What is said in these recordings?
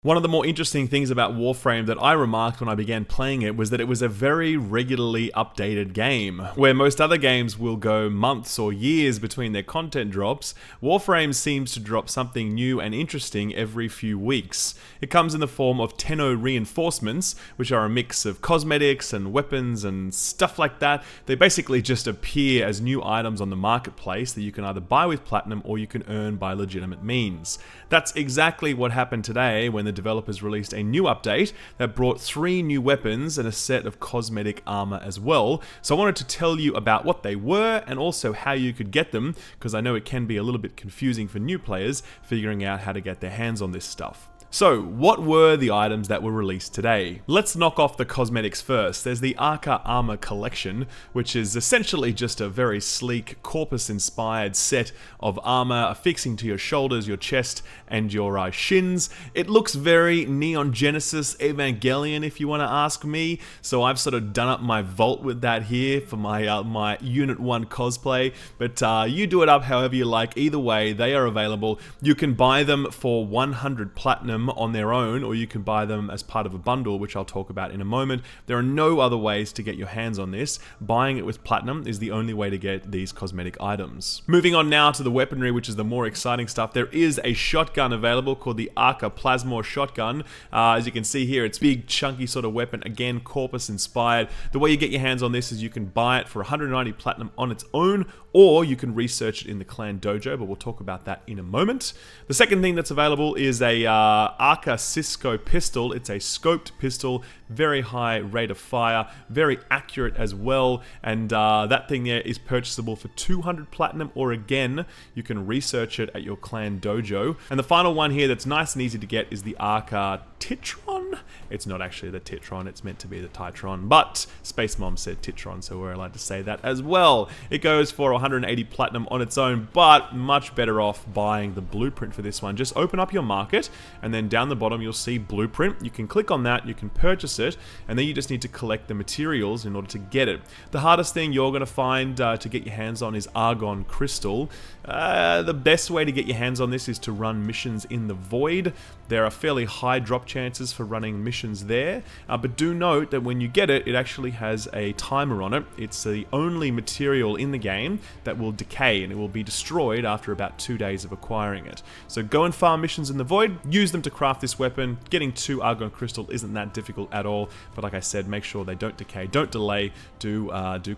One of the more interesting things about Warframe that I remarked when I began playing it was that it was a very regularly updated game. Where most other games will go months or years between their content drops, Warframe seems to drop something new and interesting every few weeks. It comes in the form of Tenno reinforcements, which are a mix of cosmetics and weapons and stuff like that. They basically just appear as new items on the marketplace that you can either buy with platinum or you can earn by legitimate means. That's exactly what happened today when the developers released a new update that brought 3 new weapons and a set of cosmetic armor as well. So I wanted to tell you about what they were and also how you could get them, because I know it can be a little bit confusing for new players figuring out how to get their hands on this stuff. So, what were the items that were released today? Let's knock off the cosmetics first. There's the Arca Armor Collection, which is essentially just a very sleek, corpus-inspired set of armor affixing to your shoulders, your chest, and your shins. It looks very Neon Genesis Evangelion, if you want to ask me, so I've sort of done up my vault with that here for my my Unit 1 cosplay, but you do it up however you like. Either way, they are available. You can buy them for 100 platinum on their own, or you can buy them as part of a bundle, which I'll talk about in a moment. There are no other ways to get your hands on this. Buying it with platinum is the only way to get these cosmetic items. Moving on now to the weaponry, which is the more exciting stuff. There is a shotgun available called the Arca Plasmor shotgun. As you can see here, it's a big chunky sort of weapon, again corpus inspired. The way you get your hands on this is you can buy it for 190 platinum on its own, or you can research it in the clan dojo, but we'll talk about that in a moment. The second thing that's available is a Arca Scisco pistol. It's a scoped pistol, very high rate of fire, very accurate as well, and that thing there is purchasable for 200 platinum, or again, you can research it at your clan dojo. And the final one here that's nice and easy to get is the Arca Titron. It's not actually the Titron, it's meant to be the Titron, but Space Mom said Titron, so we're allowed to say that as well. It goes for 180 platinum on its own, but much better off buying the blueprint for this one. Just open up your market, and then down the bottom you'll see blueprint. You can click on that, you can purchase it, and then you just need to collect the materials in order to get it. The hardest thing you're going to find to get your hands on is argon crystal. The best way to get your hands on this is to run missions in the void. There are fairly high drop chances for running missions there, but do note that when you get it, it actually has a timer on it. It's the only material in the game that will decay, and it will be destroyed after about 2 days of acquiring it. So go and farm missions in the void, use them to craft this weapon. Getting 2 argon crystal isn't that difficult at all, but like I said, make sure they don't decay, don't delay, do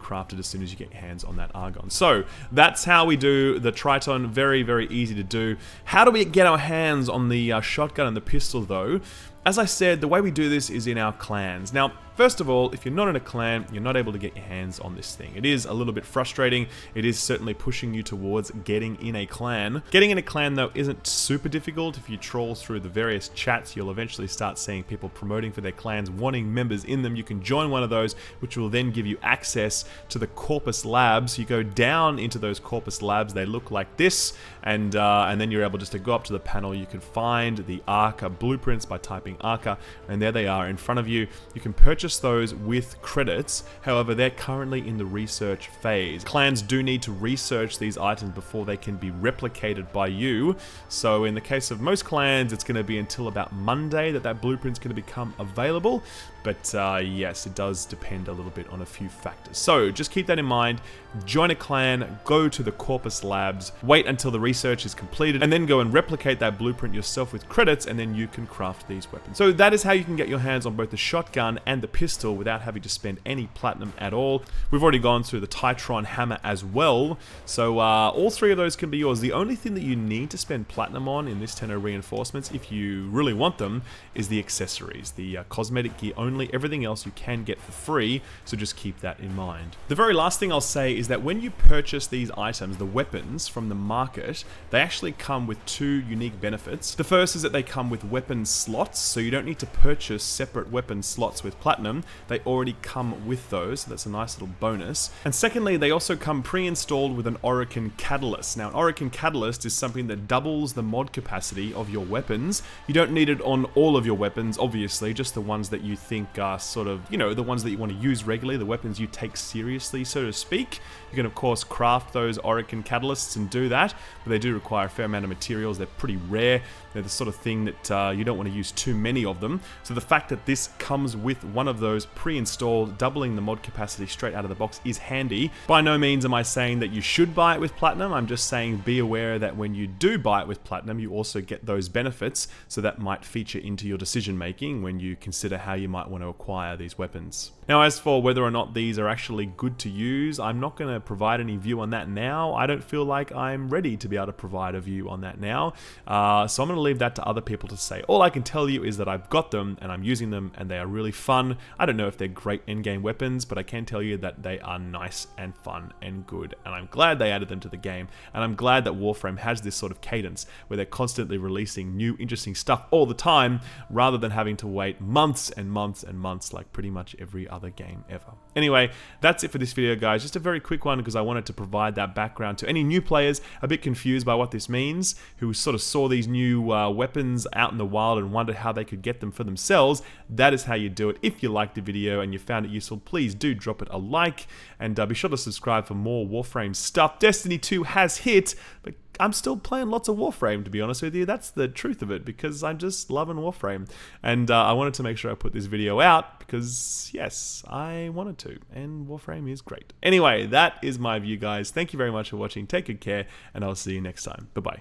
craft it as soon as you get your hands on that argon. So that's how we do the Titron. Very, very easy to do. How do we get our hands on the shotgun and the pistol though? As I said, the way we do this is in our clans. Now, first of all, if you're not in a clan, you're not able to get your hands on this thing. It is a little bit frustrating. It is certainly pushing you towards getting in a clan. Getting in a clan, though, isn't super difficult. If you troll through the various chats, you'll eventually start seeing people promoting for their clans, wanting members in them. You can join one of those, which will then give you access to the Corpus Labs. You go down into those Corpus Labs. They look like this, and then you're able just to go up to the panel. You can find the Arca blueprints by typing Arca, and there they are in front of you. You can purchase those with credits. However, they're currently in the research phase. Clans do need to research these items before they can be replicated by you. So in the case of most clans, it's going to be until about Monday that blueprint's going to become available. But yes, it does depend a little bit on a few factors. So just keep that in mind. Join a clan, go to the Corpus Labs, wait until the research is completed, and then go and replicate that blueprint yourself with credits, and then you can craft these weapons. So that is how you can get your hands on both the shotgun and the pistol without having to spend any platinum at all. We've already gone through the Titron hammer as well, so all 3 of those can be yours. The only thing that you need to spend platinum on in this Tenno reinforcements, if you really want them, is the accessories, the cosmetic gear only. Everything else you can get for free, so just keep that in mind. The very last thing I'll say is that when you purchase these items, the weapons from the market, they actually come with 2 unique benefits. The first is that they come with weapon slots, so you don't need to purchase separate weapon slots with Platinum. They already come with those, so that's a nice little bonus. And secondly, they also come pre-installed with an Arca catalyst. Now, an Arca catalyst is something that doubles the mod capacity of your weapons. You don't need it on all of your weapons, obviously, just the ones that you think are sort of, you know, the ones that you want to use regularly, the weapons you take seriously, so to speak. You can, of course, craft those Arca catalysts and do that, but they do require a fair amount of materials. They're pretty rare. They're the sort of thing that you don't want to use too many of them. So the fact that this comes with one of those pre-installed, doubling the mod capacity straight out of the box is handy. By no means am I saying that you should buy it with Platinum. I'm just saying be aware that when you do buy it with Platinum, you also get those benefits, so that might feature into your decision making when you consider how you might want to acquire these weapons. Now, as for whether or not these are actually good to use, I'm not going to provide any view on that now. I don't feel like I'm ready to be able to provide a view on that now. So I'm going to leave that to other people to say. All I can tell you is that I've got them and I'm using them and they are really fun. I don't know if they're great endgame weapons, but I can tell you that they are nice and fun and good. And I'm glad they added them to the game. And I'm glad that Warframe has this sort of cadence where they're constantly releasing new interesting stuff all the time, rather than having to wait months and months and months like pretty much every other game ever. Anyway, that's it for this video, guys. Just a very quick one because I wanted to provide that background to any new players a bit confused by what this means, who sort of saw these new weapons out in the wild and wondered how they could get them for themselves. That is how you do it. If you liked the video and you found it useful, please do drop it a like, and be sure to subscribe for more Warframe stuff. Destiny 2 has hit, but I'm still playing lots of Warframe, to be honest with you. That's the truth of it, because I'm just loving Warframe. And I wanted to make sure I put this video out because, yes, I wanted to. And Warframe is great. Anyway, that is my view, guys. Thank you very much for watching. Take good care, and I'll see you next time. Bye-bye.